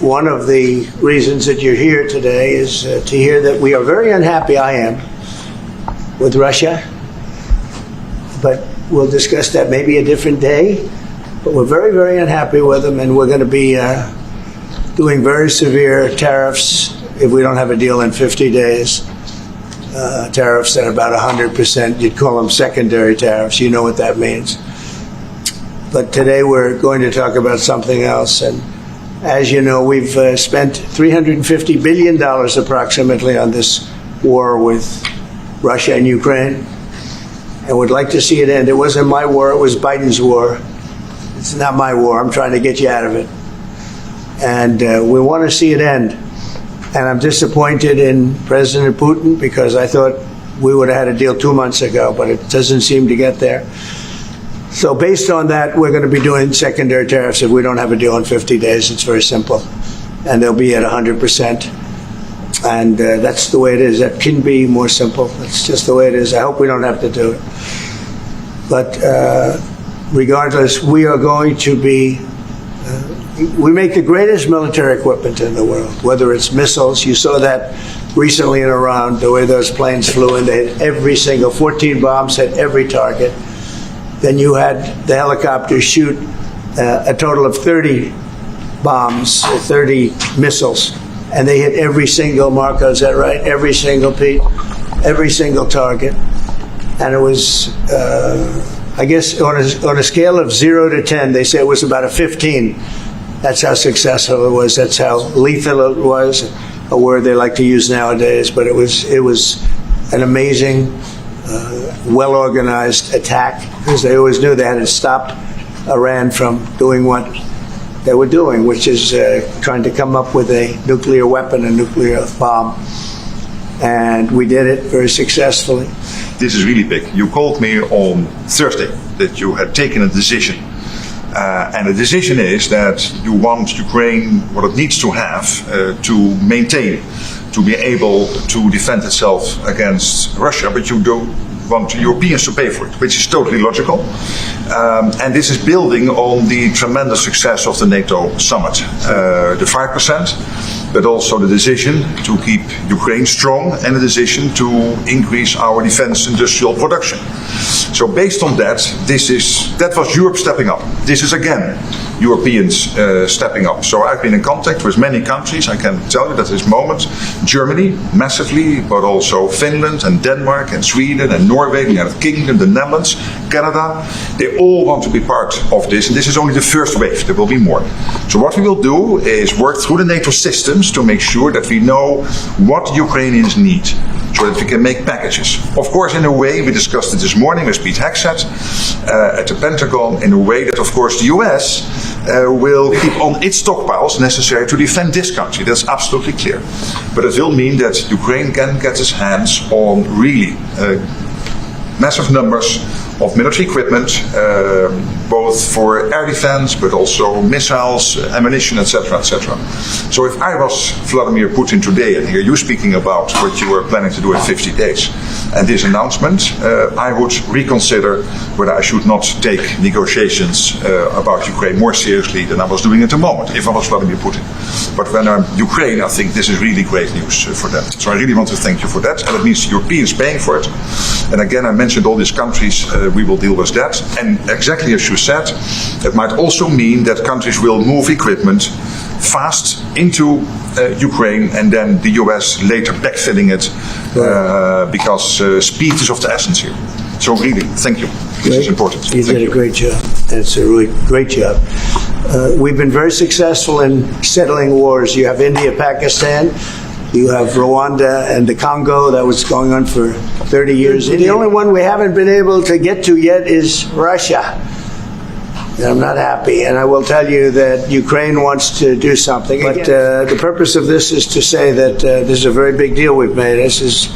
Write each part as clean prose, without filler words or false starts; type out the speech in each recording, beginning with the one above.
one of the reasons that you're here today is to hear that we are very unhappy, I am, with Russia. But we'll discuss that maybe a different day. But we're very, very unhappy with them, and we're going to be doing very severe tariffs if we don't have a deal in 50 days. Tariffs at about 100%. You'd call them secondary tariffs. You know what that means. But today we're going to talk about something else. And as you know, we've spent $350 billion approximately on this war with Russia and Ukraine. And would like to see it end. It wasn't my war, it was Biden's war. It's not my war. I'm trying to get you out of it. And we want to see it end. And I'm disappointed in President Putin because I thought we would have had a deal 2 months ago, but it doesn't seem to get there. So based on that, we're going to be doing secondary tariffs if we don't have a deal in 50 days. It's very simple. And they'll be at 100%. And that's the way it is. That can be more simple. It's just the way it is. I hope we don't have to do it. But regardless, we are going to be, we make the greatest military equipment in the world, whether it's missiles. You saw that recently in Iran, the way those planes flew in. They hit every single, 14 bombs hit every target. Then you had the helicopters shoot a total of 30 bombs, 30 missiles. And they hit every single, Marco, is that right? Every single every single target. And it was, I guess, on a scale of 0 to 10, they say it was about a 15. That's how successful it was. That's how lethal it was, a word they like to use nowadays. But it was an amazing, well-organized attack, because they always knew they had to stop Iran from doing what they were doing, which is trying to come up with a nuclear weapon, a nuclear bomb. And we did it very successfully. This is really big. You called me on Thursday that you had taken a decision. And the decision is that you want Ukraine what it needs to have to maintain, to be able to defend itself against Russia, but you don't want Europeans to pay for it, which is totally logical. And this is building on the tremendous success of the NATO summit. The 5%, but also the decision to keep Ukraine strong and the decision to increase our defense industrial production. So based on that, that was Europe stepping up. This is again Europeans stepping up. So I've been in contact with many countries. I can tell you that at this moment, Germany massively, but also Finland and Denmark and Sweden and Norway, the United Kingdom, the Netherlands, Canada, they all want to be part of this. And this is only the first wave. There will be more. So what we will do is work through the NATO systems to make sure that we know what Ukrainians need, so that we can make packages. Of course, in a way, we discussed it this morning with Pete Hegseth at the Pentagon, in a way that, of course, the US will keep on its stockpiles necessary to defend this country. That's absolutely clear. But it will mean that Ukraine can get its hands on really massive numbers of military equipment, both for air defense, but also missiles, ammunition, etc., etc. So if I was Vladimir Putin today and hear you speaking about what you were planning to do in 50 days and this announcement, I would reconsider whether I should not take negotiations about Ukraine more seriously than I was doing at the moment, if I was Vladimir Putin. But when I'm Ukraine, I think this is really great news for them. So I really want to thank you for that. And it means Europeans paying for it. And again, I mentioned all these countries, we will deal with that. And exactly as you said, it might also mean that countries will move equipment fast into Ukraine and then the US later backfilling it because speed is of the essence here. So really, thank you. This is important. You did a great job. It's a really great job. We've been very successful in settling wars. You have India, Pakistan. You have Rwanda and the Congo. That was going on for 30 years. The only one we haven't been able to get to yet is Russia. And I'm not happy. And I will tell you that Ukraine wants to do something. But the purpose of this is to say that this is a very big deal we've made. This is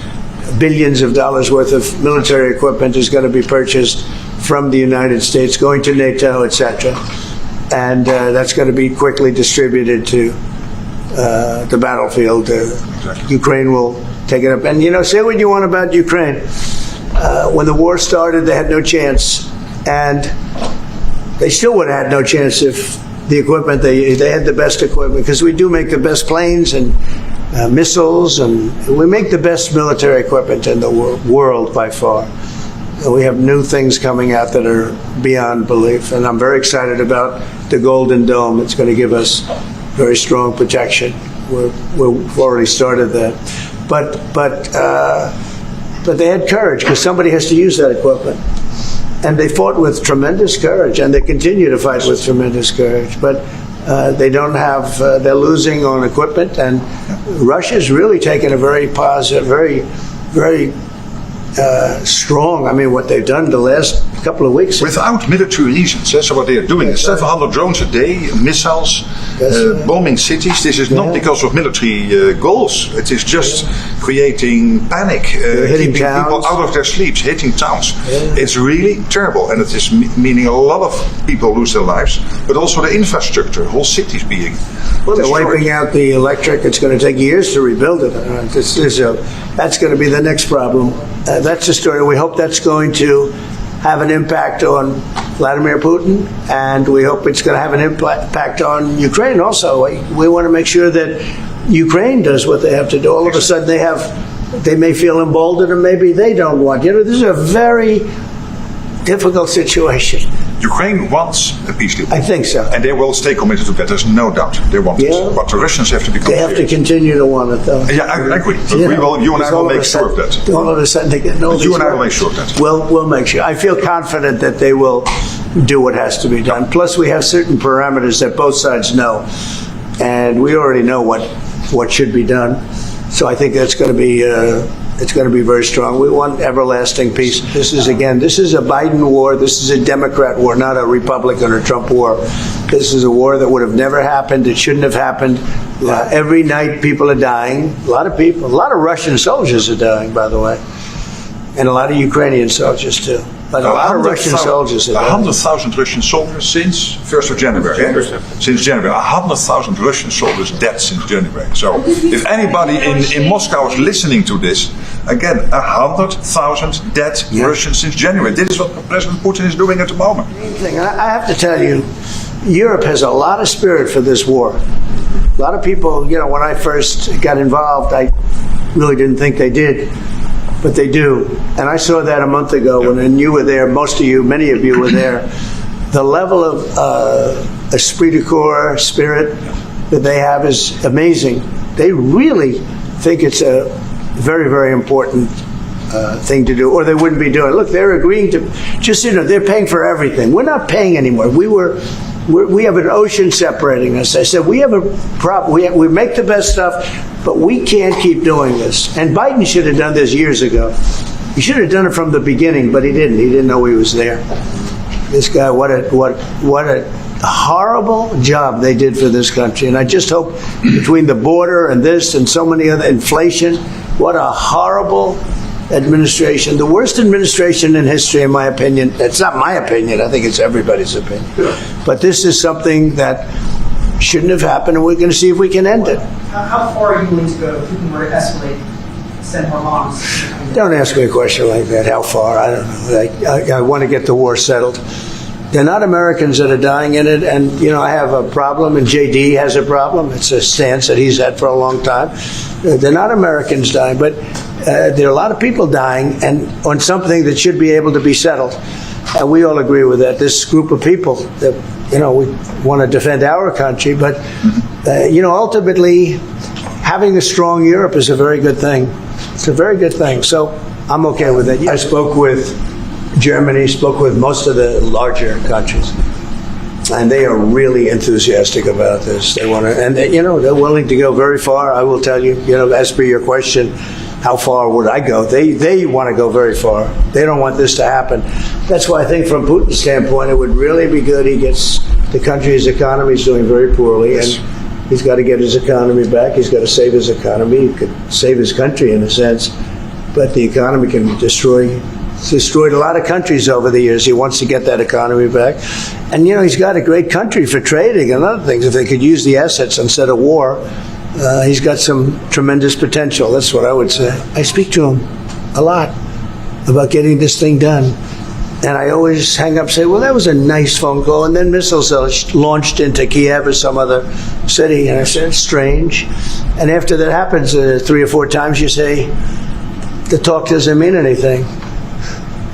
billions of dollars worth of military equipment is going to be purchased from the United States, going to NATO, etc. And that's going to be quickly distributed to the battlefield. Ukraine will take it up. And, you know, say what you want about Ukraine. When the war started, they had no chance. And they still would have had no chance if the equipment. They had the best equipment because we do make the best planes and missiles, and we make the best military equipment in the world by far. And we have new things coming out that are beyond belief, and I'm very excited about the Golden Dome. It's going to give us very strong protection. We've already started that, but they had courage because somebody has to use that equipment. And they fought with tremendous courage, and they continue to fight with tremendous courage. But they don't have, they're losing on equipment, and Russia's really taken a very positive, very strong, I mean, what they've done the last couple of weeks. Without military reasons, so what they are doing is 700 drones a day, missiles, bombing cities. This is not because of military goals. It is just creating panic, hitting keeping towns. people out of their sleeps, hitting towns. It's really terrible, and it is meaning a lot of people lose their lives, but also the infrastructure, whole cities being Well, they're destroyed. wiping out the electric. It's going to take years to rebuild it. That's going to be the next problem. That's the story. We hope that's going to have an impact on Vladimir Putin, and we hope it's going to have an impact on Ukraine also. We want to make sure that Ukraine does what they have to do. All of a sudden they may feel emboldened, or maybe they don't want. You know, this is a very difficult situation. Ukraine wants a peace deal. I think so. And they will stay committed to that. There's no doubt they want it. But the Russians have to become They have to serious. continue to want it, though. Yeah, I agree. But you and I will make sure of that. All of a sudden they get no. You and I will make sure of that. We'll make sure. I feel confident that they will do what has to be done. Plus, we have certain parameters that both sides know, and we already know what should be done. So I think that's going to be it's going to be very strong. We want everlasting peace. This is a Biden war. This is a Democrat war, not a Republican or Trump war. This is a war that would have never happened. It shouldn't have happened. Every night people are dying. A lot of people, a lot of Russian soldiers are dying, by the way, and a lot of Ukrainian soldiers too. But a lot of Russian soldiers are dying. 100,000 Russian soldiers since 1st of January. Since January. 100,000 Russian soldiers dead since January. So if anybody in Moscow is listening to this, again, 100,000 dead Russians since January. This is what President Putin is doing at the moment. I have to tell you, Europe has a lot of spirit for this war. A lot of people, you know, when I first got involved, I really didn't think they did. But they do. And I saw that a month ago when you were there, most of you, many of you were there. The level of esprit de corps, spirit that they have is amazing. They really think it's a very, very important thing to do, or they wouldn't be doing it. Look, they're agreeing to, just, you know, they're paying for everything. We're not paying anymore. We have an ocean separating us. I said, we have a problem. We make the best stuff, but we can't keep doing this. And Biden should have done this years ago. He should have done it from the beginning, but he didn't. He didn't know he was there. This guy, what a horrible job they did for this country. And I just hope between the border and this and so many other, inflation, what a horrible administration, the worst administration in history, in my opinion. It's not my opinion. I think it's everybody's opinion. But this is something that shouldn't have happened, and we're going to see if we can end it. How far are you willing to go if Putin were to escalate, send more bombs? Don't ask me a question like that. How far? I don't know. I want to get the war settled. They're not Americans that are dying in it, and, you know, I have a problem, and JD has a problem. It's a stance that he's had for a long time. They're not Americans dying, but there are a lot of people dying, and on something that should be able to be settled. And we all agree with that. This group of people that, you know, we want to defend our country, but, you know, ultimately, having a strong Europe is a very good thing. It's a very good thing. So I'm okay with it. I spoke with Germany, spoke with most of the larger countries, and they are really enthusiastic about this. They want to, and you know, they're willing to go very far. I will tell you, you know, as per your question, how far would I go? They want to go very far. They don't want this to happen. That's why I think from Putin's standpoint, it would really be good. He gets the country's economy is doing very poorly, and he's got to get his economy back. He's got to save his economy. He could save his country in a sense, but the economy can be destroyed. He's destroyed a lot of countries over the years. He wants to get that economy back. And, you know, he's got a great country for trading and other things. If they could use the assets instead of war, he's got some tremendous potential. That's what I would say. I speak to him a lot about getting this thing done. And I always hang up and say, well, that was a nice phone call. And then missiles are launched into Kiev or some other city. And I said, it's strange. And after that happens 3 or 4 times, you say, the talk doesn't mean anything.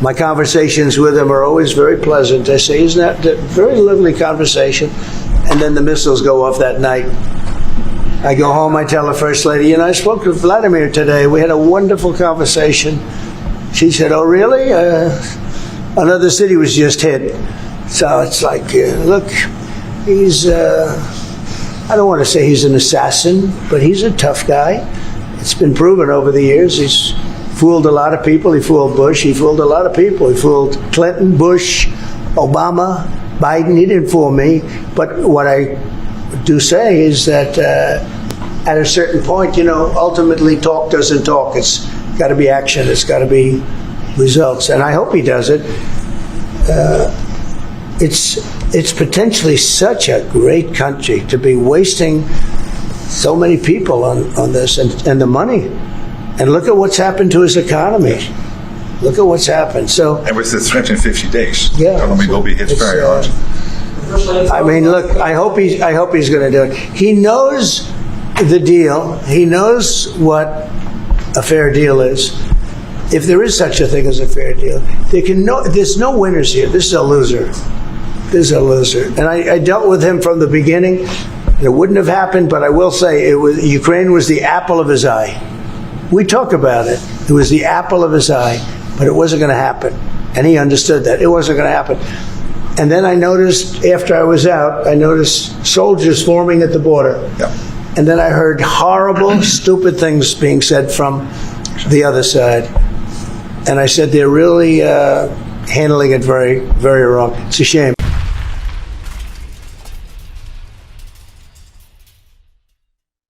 My conversations with him are always very pleasant. I say, isn't that a very lovely conversation? And then the missiles go off that night. I go home, I tell the First Lady, I spoke to Vladimir today. We had a wonderful conversation. She said, oh, really? Another city was just hit. So it's like, look, he's, I don't want to say he's an assassin, but he's a tough guy. It's been proven over the years. He's fooled a lot of people. He fooled Bush. He fooled a lot of people. He fooled Clinton, Bush, Obama, Biden. He didn't fool me. But what I do say is that at a certain point, ultimately talk doesn't talk. It's got to be action. It's got to be results. And I hope he does it. It's potentially such a great country to be wasting so many people on this and the money. And look at what's happened to his economy. Look at what's happened. So, And with the threat in 50 days, Yeah. the economy will be hit It's, very hard. I mean, look, I hope he's going to do it. He knows the deal. He knows what a fair deal is. If there is such a thing as a fair deal, there's no winners here. This is a loser. This is a loser. And I dealt with him from the beginning. It wouldn't have happened, but I will say Ukraine was the apple of his eye. We talk about it. It was the apple of his eye, but it wasn't going to happen. And he understood that. It wasn't going to happen. And then I noticed, after I was out, I noticed soldiers forming at the border. Yeah. And then I heard horrible, stupid things being said from the other side. And I said, they're really handling it very, very wrong. It's a shame.